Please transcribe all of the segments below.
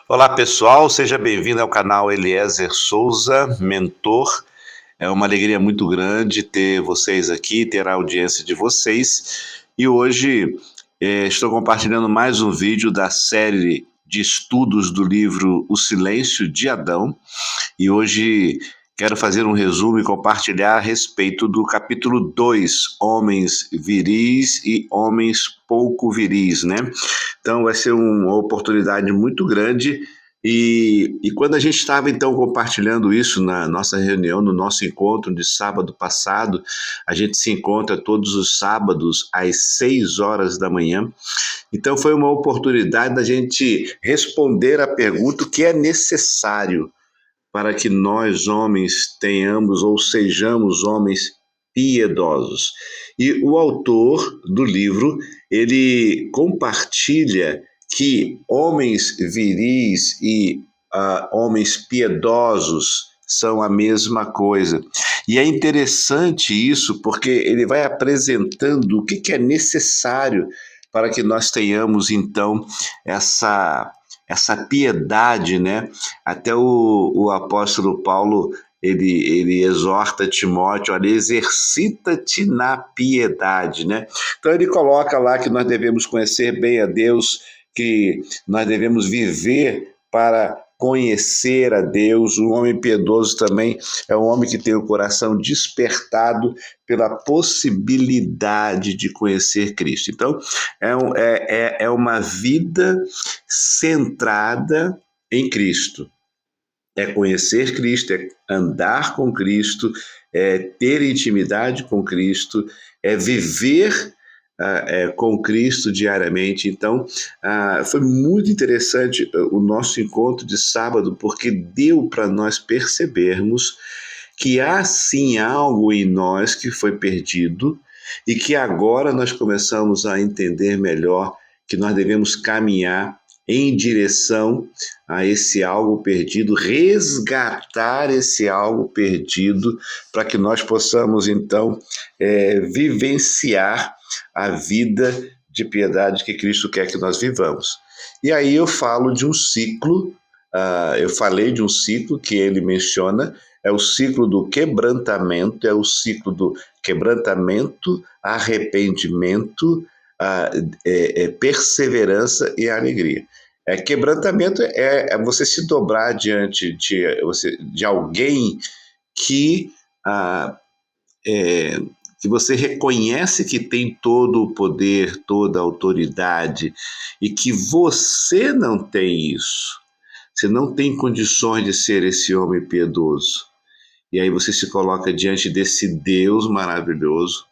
Olá pessoal, seja bem-vindo ao canal Eliezer Souza, mentor. É uma alegria muito grande ter vocês aqui, ter a audiência de vocês. E hoje estou compartilhando mais um vídeo da série de estudos do livro O Silêncio de Adão. E hoje quero fazer um resumo e compartilhar a respeito do capítulo 2, Homens Viris e Homens Pouco Viris, né? Então vai ser uma oportunidade muito grande e quando a gente estava então compartilhando isso na nossa reunião, no nosso encontro de sábado passado, a gente se encontra todos os sábados às 6 horas da manhã. Então foi uma oportunidade da gente responder a pergunta: o que é necessário para que nós homens tenhamos ou sejamos homens piedosos. E o autor do livro, ele compartilha que homens viris e homens piedosos são a mesma coisa. E é interessante isso porque ele vai apresentando o que é necessário para que nós tenhamos então essa piedade, né? Até o apóstolo Paulo, ele exorta Timóteo, olha, exercita-te na piedade, né? Então ele coloca lá que nós devemos conhecer bem a Deus, que nós devemos viver para conhecer a Deus. Um homem piedoso também é um homem que tem o coração despertado pela possibilidade de conhecer Cristo. Então, é uma vida centrada em Cristo. É conhecer Cristo, é andar com Cristo, é ter intimidade com Cristo, é viver com Cristo diariamente. Então, foi muito interessante o nosso encontro de sábado, porque deu para nós percebermos que há sim algo em nós que foi perdido e que agora nós começamos a entender melhor que nós devemos caminhar em direção a esse algo perdido, resgatar esse algo perdido, para que nós possamos então vivenciar a vida de piedade que Cristo quer que nós vivamos. E aí eu falo de um ciclo, eu falei de um ciclo que ele menciona, é o ciclo do quebrantamento, é o ciclo do quebrantamento, arrependimento, perseverança e alegria. Quebrantamento é você se dobrar diante de alguém que, que você reconhece que tem todo o poder, toda a autoridade e que você não tem isso. Você não tem condições de ser esse homem piedoso. E aí você se coloca diante desse Deus maravilhoso,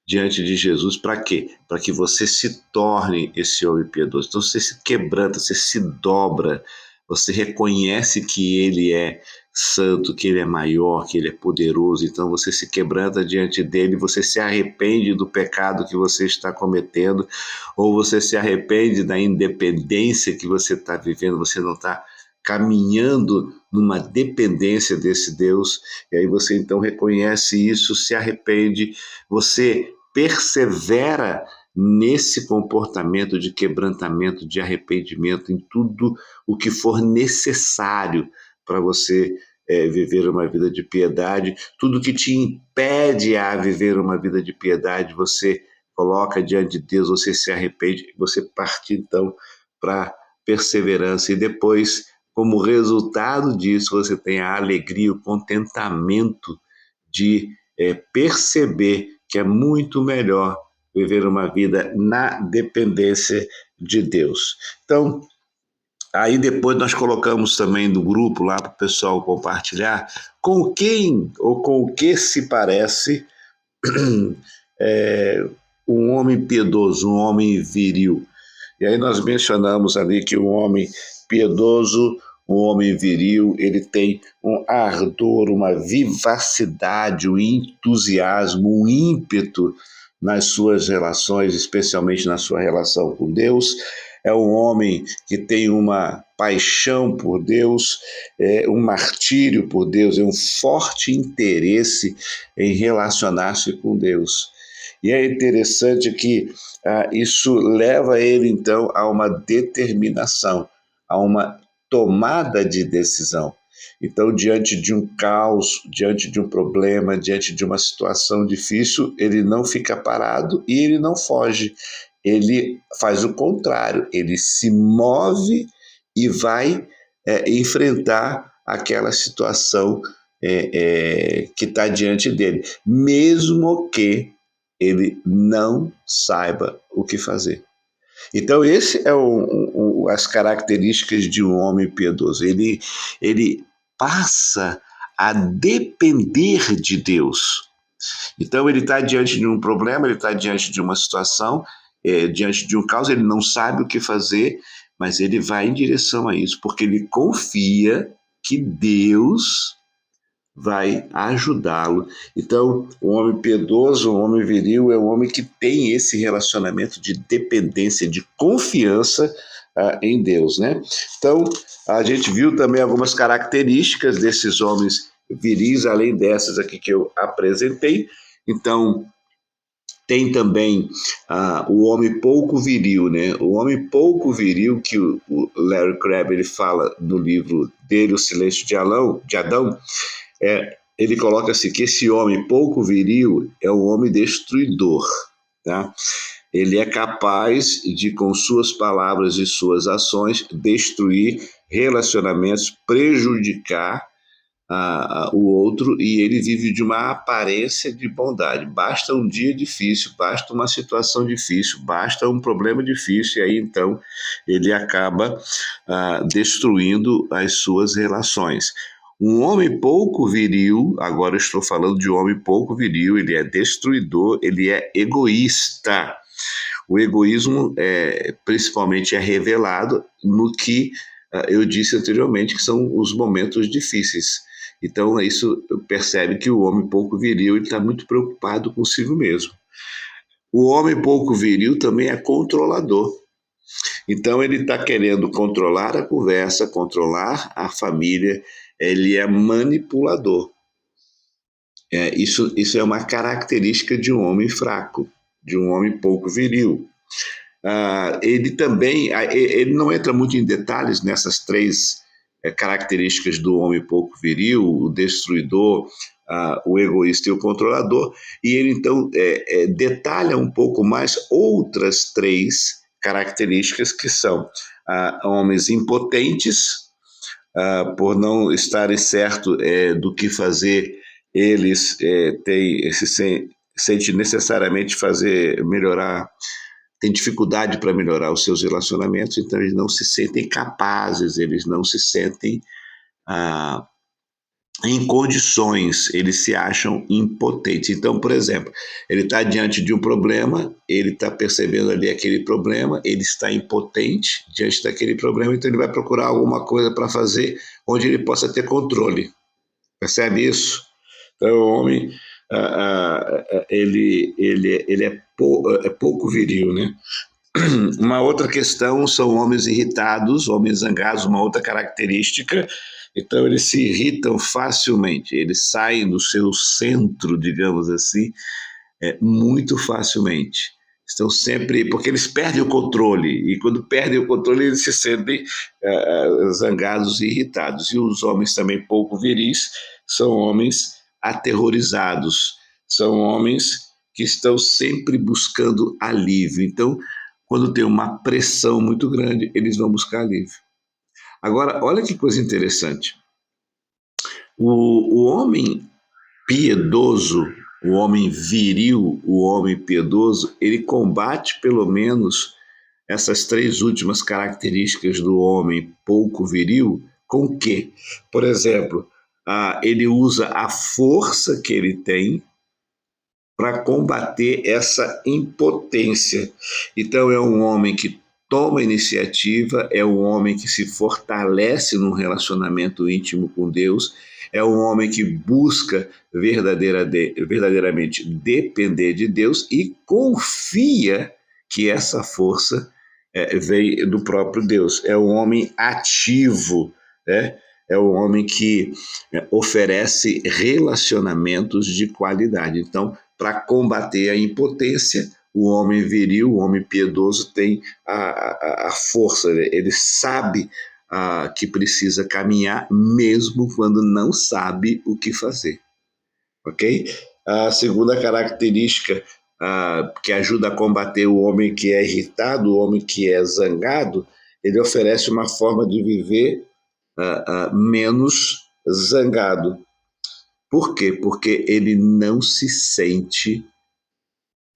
diante de Jesus, para quê? Para que você se torne esse homem piedoso. Então você se quebranta, você se dobra, você reconhece que Ele é santo, que Ele é maior, que Ele é poderoso. Então você se quebranta diante dele, você se arrepende do pecado que você está cometendo, ou você se arrepende da independência que você está vivendo, você não está caminhando numa dependência desse Deus, e aí você então reconhece isso, se arrepende, você persevera nesse comportamento de quebrantamento, de arrependimento, em tudo o que for necessário para você viver uma vida de piedade, tudo que te impede a viver uma vida de piedade, você coloca diante de Deus, você se arrepende, você parte então para perseverança e depois, como resultado disso, você tem a alegria, o contentamento de perceber que é muito melhor viver uma vida na dependência de Deus. Então, aí depois nós colocamos também no grupo lá para o pessoal compartilhar com quem ou com o que se parece um homem piedoso, um homem viril. E aí nós mencionamos ali que um homem piedoso, um homem viril, ele tem um ardor, uma vivacidade, um entusiasmo, um ímpeto nas suas relações, especialmente na sua relação com Deus. É um homem que tem uma paixão por Deus, um martírio por Deus, um forte interesse em relacionar-se com Deus. E é interessante que isso leva ele, então, a uma determinação, a uma tomada de decisão. Então, diante de um caos, diante de um problema, diante de uma situação difícil, ele não fica parado e ele não foge. Ele faz o contrário, ele se move e vai enfrentar aquela situação que está diante dele, mesmo que ele não saiba o que fazer. Então, esse é as características de um homem piedoso. Ele passa a depender de Deus. Então, ele está diante de um problema, ele está diante de uma situação, diante de um caos, ele não sabe o que fazer, mas ele vai em direção a isso, porque ele confia que Deus vai ajudá-lo. Então, o homem piedoso, o homem viril, é um homem que tem esse relacionamento de dependência, de confiança em Deus, né? Então, a gente viu também algumas características desses homens viris, além dessas aqui que eu apresentei. Então, tem também o homem pouco viril, né? O homem pouco viril, que o Larry Crabb ele fala no livro dele, O Silêncio de Adão, ele coloca assim, que esse homem pouco viril é um homem destruidor, tá? Ele é capaz de, com suas palavras e suas ações, destruir relacionamentos, prejudicar o outro, e ele vive de uma aparência de bondade. Basta um dia difícil, basta uma situação difícil, basta um problema difícil, e aí então ele acaba destruindo as suas relações. Um homem pouco viril, agora eu estou falando de um homem pouco viril, ele é destruidor, ele é egoísta. O egoísmo principalmente é revelado no que eu disse anteriormente, que são os momentos difíceis. Então, isso percebe que o homem pouco viril está muito preocupado consigo mesmo. O homem pouco viril também é controlador. Então, ele está querendo controlar a conversa, controlar a família, ele é manipulador. Isso é uma característica de um homem fraco, de um homem pouco viril. Ele também, ele não entra muito em detalhes nessas três características do homem pouco viril, o destruidor, o egoísta e o controlador, e ele então detalha um pouco mais outras três características que são homens impotentes, por não estarem certo do que fazer, eles sentem necessariamente melhorar, tem dificuldade para melhorar os seus relacionamentos, então eles não se sentem capazes, eles não se sentem em condições, eles se acham impotentes. Então, por exemplo, ele está diante de um problema, ele está percebendo ali aquele problema, ele está impotente diante daquele problema, então ele vai procurar alguma coisa para fazer onde ele possa ter controle. Percebe isso? Então, o homem ele é pouco viril, né? Uma outra questão são homens irritados, homens zangados, uma outra característica. Então, eles se irritam facilmente, eles saem do seu centro, digamos assim, muito facilmente. Estão sempre, porque eles perdem o controle, e quando perdem o controle, eles se sentem zangados e irritados. E os homens também pouco viris são homens aterrorizados, são homens que estão sempre buscando alívio. Então, quando tem uma pressão muito grande, eles vão buscar alívio. Agora, olha que coisa interessante. O homem piedoso, o homem viril, o homem piedoso, ele combate pelo menos essas três últimas características do homem pouco viril com o quê? Por exemplo, ele usa a força que ele tem para combater essa impotência. Então, é um homem que toma iniciativa, é um homem que se fortalece num relacionamento íntimo com Deus, é um homem que busca verdadeiramente depender de Deus e confia que essa força vem do próprio Deus. É um homem ativo, né? É um homem que oferece relacionamentos de qualidade. Então, para combater a impotência, o homem viril, o homem piedoso tem a força, ele sabe que precisa caminhar mesmo quando não sabe o que fazer, ok? A segunda característica que ajuda a combater o homem que é irritado, o homem que é zangado, ele oferece uma forma de viver menos zangado. Por quê? Porque ele não se sente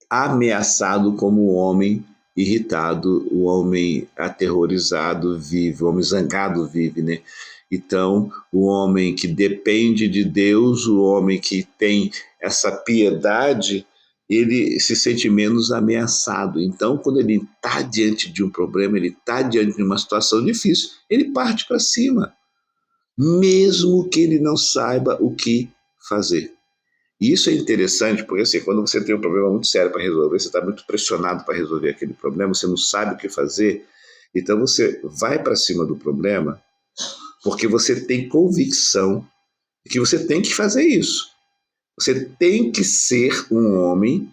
ameaçado como o homem irritado, o homem aterrorizado vive, o homem zangado vive, né? Então, o homem que depende de Deus, o homem que tem essa piedade, ele se sente menos ameaçado. Então, quando ele está diante de um problema, ele está diante de uma situação difícil, ele parte para cima, mesmo que ele não saiba o que fazer. E isso é interessante, porque assim, quando você tem um problema muito sério para resolver, você está muito pressionado para resolver aquele problema, você não sabe o que fazer, então você vai para cima do problema porque você tem convicção de que você tem que fazer isso. Você tem que ser um homem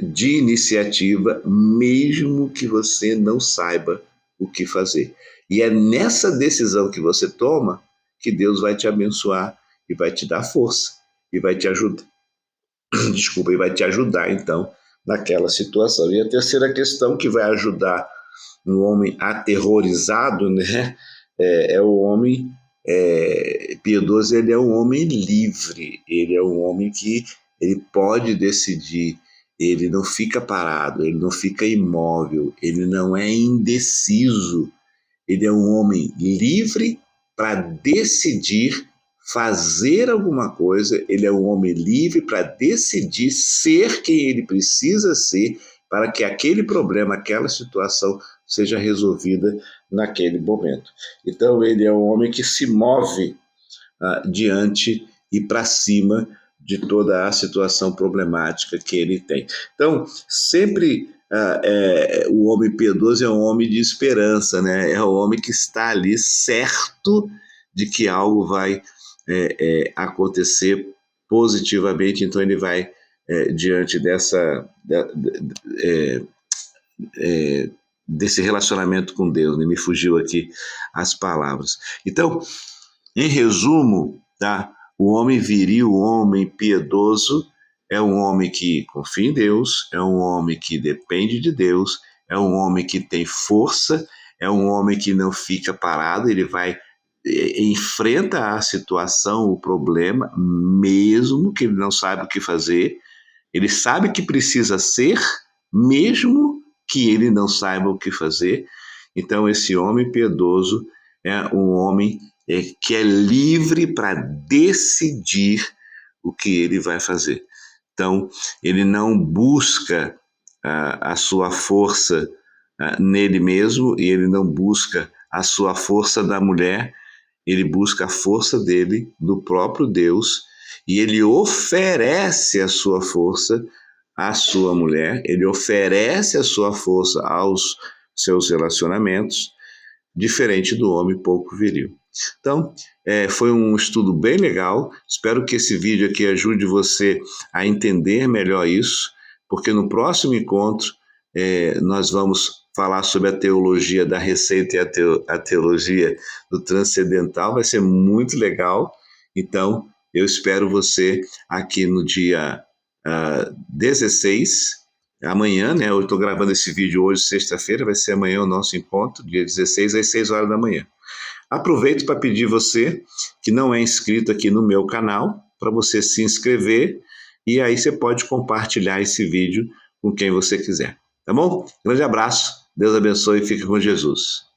de iniciativa, mesmo que você não saiba o que fazer. E é nessa decisão que você toma que Deus vai te abençoar e vai te dar força e vai te ajudar. Desculpa, e vai te ajudar, então, naquela situação. E a terceira questão que vai ajudar um homem aterrorizado, né, é o homem piedoso, ele é um homem livre, ele é um homem que ele pode decidir, ele não fica parado, ele não fica imóvel, ele não é indeciso, ele é um homem livre para decidir fazer alguma coisa, ele é um homem livre para decidir ser quem ele precisa ser para que aquele problema, aquela situação seja resolvida naquele momento. Então ele é um homem que se move diante e para cima de toda a situação problemática que ele tem. Então, sempre o homem piedoso é um homem de esperança, né? É o homem que está ali certo de que algo vai acontecer positivamente, então ele vai diante desse relacionamento com Deus, né? Me fugiu aqui as palavras. Então, em resumo, tá? O homem viril, o homem piedoso, é um homem que confia em Deus, é um homem que depende de Deus, é um homem que tem força, é um homem que não fica parado, ele vai enfrenta a situação, o problema, mesmo que ele não saiba o que fazer, ele sabe que precisa ser, mesmo que ele não saiba o que fazer. Então, esse homem piedoso é um homem que é livre para decidir o que ele vai fazer. Então, ele não busca a sua força nele mesmo, e ele não busca a sua força da mulher, ele busca a força dele, do próprio Deus, e ele oferece a sua força à sua mulher, ele oferece a sua força aos seus relacionamentos, diferente do homem pouco viril. Então, foi um estudo bem legal, espero que esse vídeo aqui ajude você a entender melhor isso, porque no próximo encontro nós vamos falar sobre a teologia da receita e a teologia do transcendental, vai ser muito legal. Então, eu espero você aqui no dia 16, amanhã, né? Eu estou gravando esse vídeo hoje, sexta-feira, vai ser amanhã o nosso encontro, dia 16, às 6 horas da manhã. Aproveito para pedir você que não é inscrito aqui no meu canal, para você se inscrever, e aí você pode compartilhar esse vídeo com quem você quiser. Tá bom? Grande abraço, Deus abençoe e fique com Jesus.